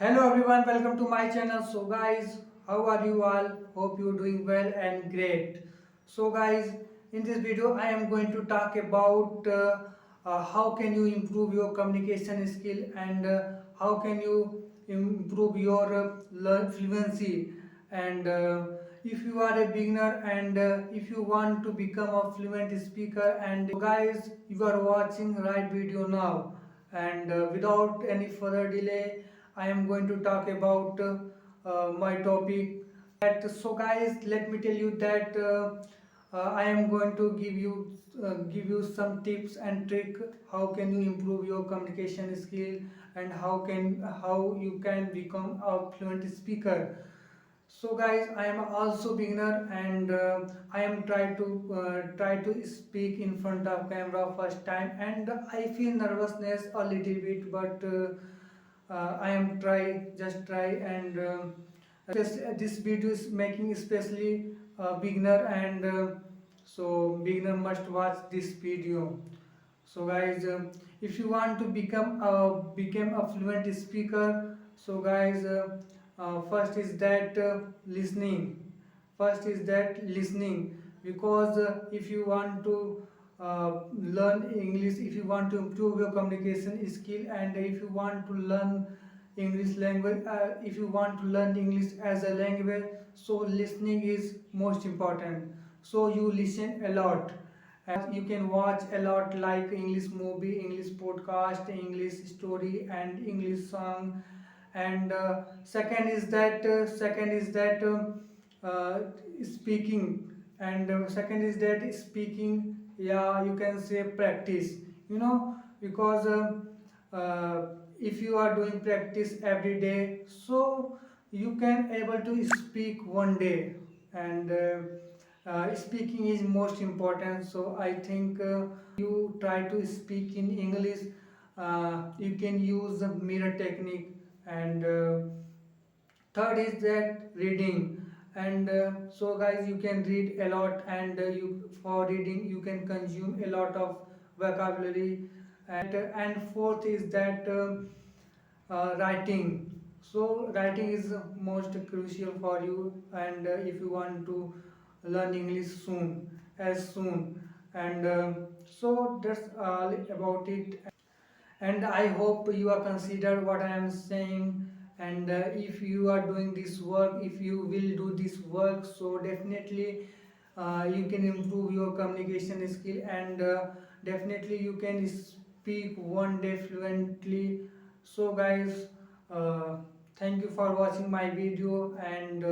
Hello everyone, welcome to my channel. So guys, how are you all? Hope you're doing well and great. So guys, in this video I am going to talk about how can you improve your communication skill and how can you improve your fluency and if you are a beginner and if you want to become a fluent speaker and guys you are watching right video now and without any further delay I am going to talk about my topic. So guys, let me tell you that I am going to give you some tips and trick how can you improve your communication skill and how you can become a fluent speaker. So guys, I am also beginner and I am try to speak in front of camera first time and I feel nervousness a little bit, but I am try and this video is making especially beginner and so beginner must watch this video. So guys, if you want to become a fluent speaker, so guys, first is that listening. First is that listening, because if you want to learn English, if you want to improve your communication skill, and if you want to learn English language, if you want to learn English as a language, so listening is most important. So you listen a lot and you can watch a lot like English movie, English podcast, English story and English song. And second is that speaking, and second is that speaking, yeah, you can say practice, because if you are doing practice every day, so you can able to speak one day. And speaking is most important, so I think you try to speak in English. You can use the mirror technique. And third is that reading. And so guys, you can read a lot, and you for reading you can consume a lot of vocabulary. And fourth is that writing. So writing is most crucial for you, and if you want to learn English soon. And so that's all about it. And I hope you are consider what I am saying. And if you are doing this work, if you will do this work, so definitely you can improve your communication skill, and definitely you can speak one day fluently. So guys, uh, thank you for watching my video, and